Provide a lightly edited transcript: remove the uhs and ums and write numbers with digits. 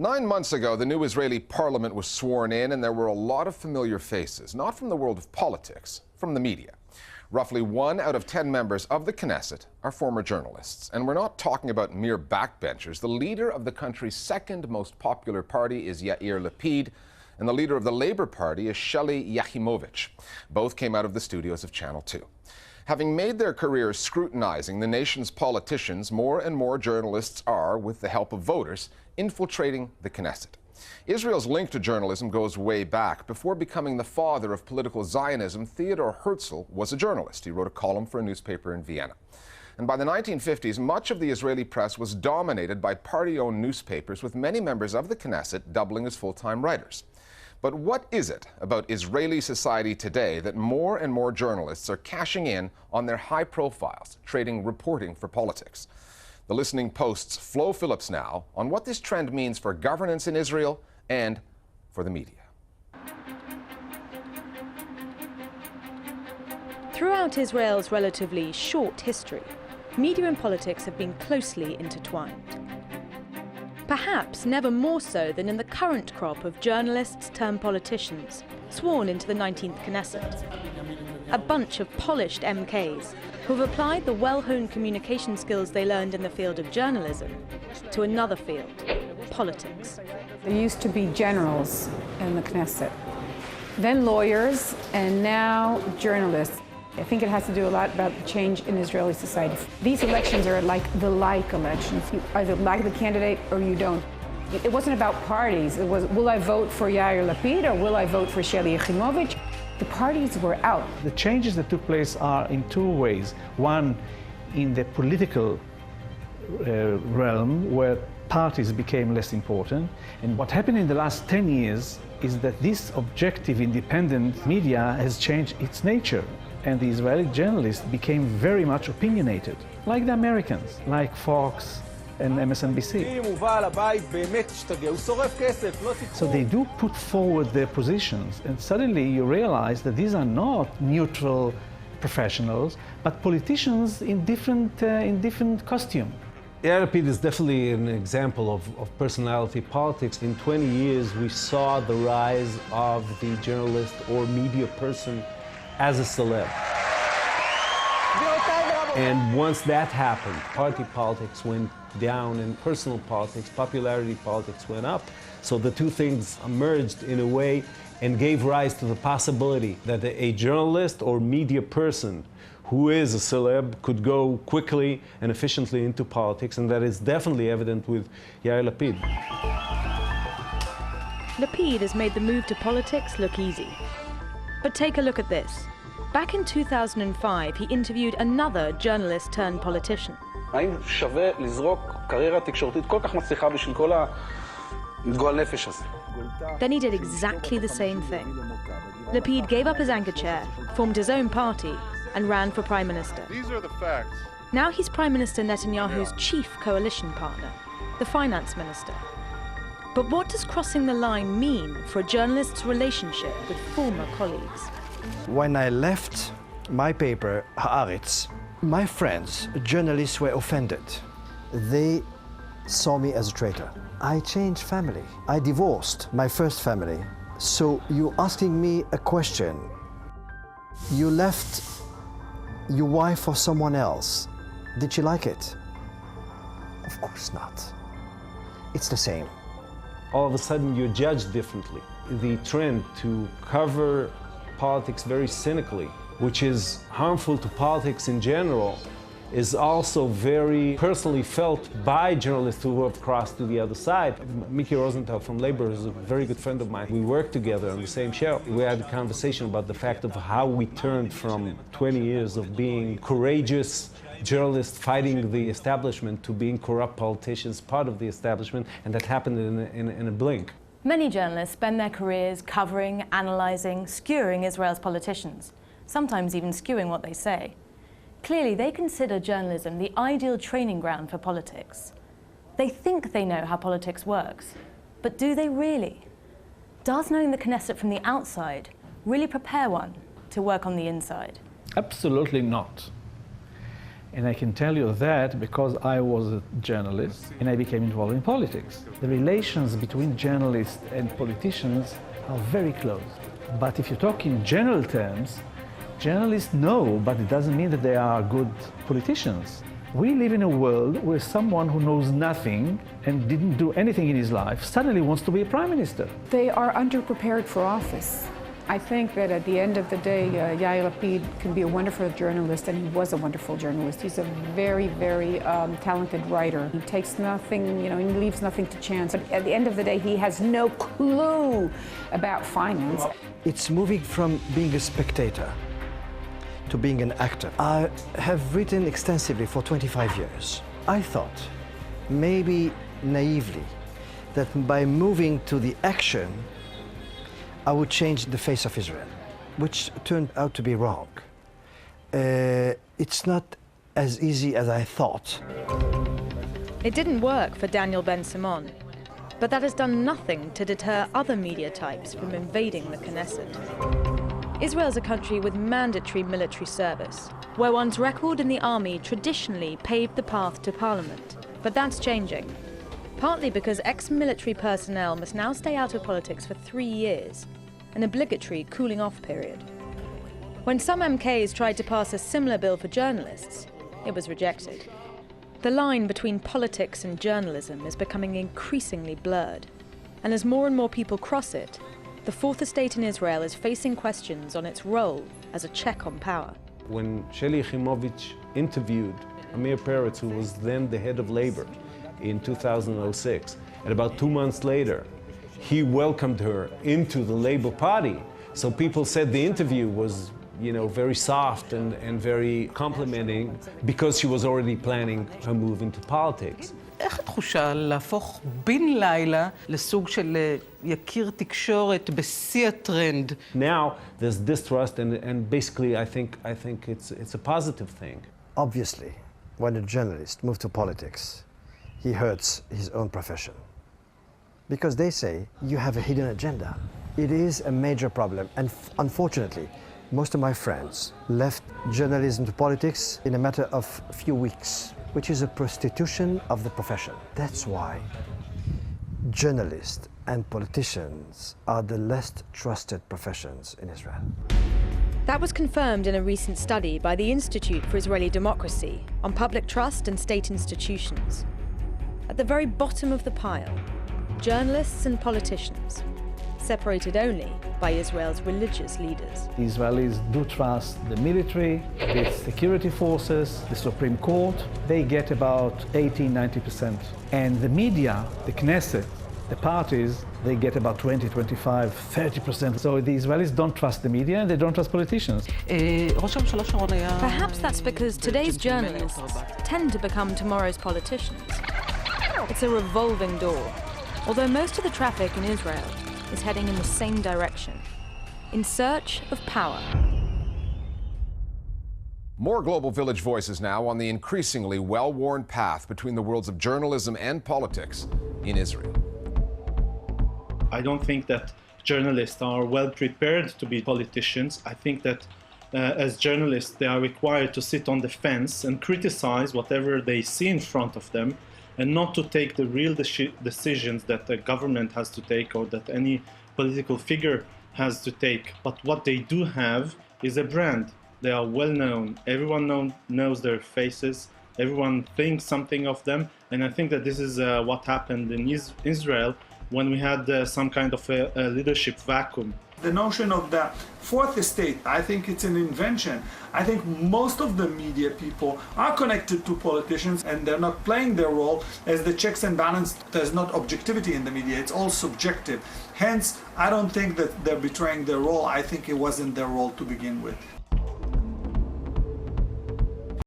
9 months ago, the new Israeli parliament was sworn in, and there were a lot of familiar faces, not from the world of politics, from the media. Roughly 1 out of 10 members of the Knesset are former journalists. And we're not talking about mere backbenchers. The leader of the country's second most popular party is Yair Lapid, and the leader of the Labour Party is Shelley Yachimovich. Both came out of the studios of Channel 2. Having made their careers scrutinizing the nation's politicians, more and more journalists are, with the help of voters, infiltrating the Knesset. Israel's link to journalism goes way back. Before becoming the father of political Zionism, Theodor Herzl was a journalist. He wrote a column for a newspaper in Vienna. And by the 1950s, much of the Israeli press was dominated by party-owned newspapers, with many members of the Knesset doubling as full-time writers. But what is it about Israeli society today that more and more journalists are cashing in on their high profiles, trading reporting for politics? The Listening Post's Phillips now on what this trend means for governance in Israel and for the media. Throughout Israel's relatively short history, media and politics have been closely intertwined. Perhaps never more so than in the current crop of journalists turned politicians sworn into the 19th Knesset. A bunch of polished MKs who have applied the well-honed communication skills they learned in the field of journalism to another field, politics. There used to be generals in the Knesset, then lawyers, and now journalists. I think it has to do a lot about the change in Israeli society. These elections are like the like elections. You either like the candidate or you don't. It wasn't about parties. It was, will I vote for Yair Lapid or will I vote for Shelley Yachimovich? The parties were out. The changes that took place are in two ways. One, in the political realm, where parties became less important. And what happened in the last 10 years is that this objective, independent media has changed its nature. And the Israeli journalists became very much opinionated, like the Americans, like Fox and MSNBC. So they do put forward their positions, and suddenly you realize that these are not neutral professionals, but politicians in different costume. Yair Lapid is definitely an example of personality politics. In 20 years, we saw the rise of the journalist or media person as a celeb. And once that happened, party politics went down and personal politics, popularity politics went up. So the two things merged in a way and gave rise to the possibility that a journalist or media person who is a celeb could go quickly and efficiently into politics, and that is definitely evident with Yair Lapid. Lapid has made the move to politics look easy. But take a look at this. Back in 2005, he interviewed another journalist turned politician. האם שווה לזרוק קריירה תקשורתית כל כך מצליחה בשביל כל הגועל נפש הזה? Then he did exactly the same thing. Lapid gave up his anchor chair, formed his own party, and ran for prime minister. These are the facts. Now he's Prime Minister Netanyahu's chief coalition partner, the finance minister. But what does crossing the line mean for a journalist's relationship with former colleagues? When I left my paper, Haaretz, my friends, journalists, were offended. They saw me as a traitor. I changed family. I divorced my first family. So you're asking me a question. You left your wife for someone else. Did she like it? Of course not. It's the same. All of a sudden you're judged differently. The trend to cover politics very cynically, which is harmful to politics in general, is also very personally felt by journalists who have crossed to the other side. Miki Rosenthal from Labor is a very good friend of mine. We worked together on the same show. We had a conversation about the fact of how we turned from 20 years of being courageous journalists fighting the establishment to being corrupt politicians, part of the establishment, and that happened in a blink. Many journalists spend their careers covering, analysing, skewering Israel's politicians, sometimes even skewing what they say. Clearly, they consider journalism the ideal training ground for politics. They think they know how politics works, but do they really? Does knowing the Knesset from the outside really prepare one to work on the inside? Absolutely not. And I can tell you that because I was a journalist and I became involved in politics. The relations between journalists and politicians are very close. But if you talk in general terms, journalists know, but it doesn't mean that they are good politicians. We live in a world where someone who knows nothing and didn't do anything in his life suddenly wants to be a prime minister. They are underprepared for office. I think that at the end of the day, Yair Lapid can be a wonderful journalist, and he was a wonderful journalist. He's a very, very talented writer. He takes nothing, he leaves nothing to chance. But at the end of the day, he has no clue about finance. It's moving from being a spectator to being an actor. I have written extensively for 25 years. I thought, maybe naively, that by moving to the action, I would change the face of Israel, which turned out to be wrong. It's not as easy as I thought. It didn't work for Daniel Ben-Simon, but that has done nothing to deter other media types from invading the Knesset. Israel's a country with mandatory military service, where one's record in the army traditionally paved the path to parliament. But that's changing, partly because ex-military personnel must now stay out of politics for 3 years, an obligatory cooling-off period. When some MKs tried to pass a similar bill for journalists, it was rejected. The line between politics and journalism is becoming increasingly blurred, and as more and more people cross it, the fourth estate in Israel is facing questions on its role as a check on power. When Sheli Yachimowicz interviewed Amir Peretz, who was then the head of labor, in 2006, and about 2 months later, he welcomed her into the Labour Party. So people said the interview was, very soft and very complimenting because she was already planning her move into politics. איך התחושה להפוך בן לילה לסוג של יקיר תקשורת בשיא הטרנד? Now there's distrust and basically I think it's a positive thing. Obviously, when a journalist moves to politics, he hurts his own profession. Because they say you have a hidden agenda. It is a major problem, and unfortunately, most of my friends left journalism to politics in a matter of a few weeks, which is a prostitution of the profession. That's why journalists and politicians are the least trusted professions in Israel. That was confirmed in a recent study by the Institute for Israeli Democracy on public trust and state institutions. At the very bottom of the pile, journalists and politicians, separated only by Israel's religious leaders. The Israelis do trust the military, the security forces, the Supreme Court. They get about 80–90%. And the media, the Knesset, the parties, they get about 20, 25, 30%. So the Israelis don't trust the media and they don't trust politicians. Perhaps that's because today's journalists tend to become tomorrow's politicians. It's a revolving door, although most of the traffic in Israel is heading in the same direction, in search of power. More Global Village voices now on the increasingly well-worn path between the worlds of journalism and politics in Israel. I don't think that journalists are well prepared to be politicians. I think that as journalists, they are required to sit on the fence and criticize whatever they see in front of them, and not to take the real decisions that the government has to take or that any political figure has to take. But what they do have is a brand. They are well known. Everyone knows their faces. Everyone thinks something of them. And I think that this is what happened in Israel when we had some kind of a leadership vacuum. The notion of the fourth estate, I think it's an invention. I think most of the media people are connected to politicians and they're not playing their role as the checks and balance. There's not objectivity in the media, it's all subjective. Hence, I don't think that they're betraying their role. I think it wasn't their role to begin with.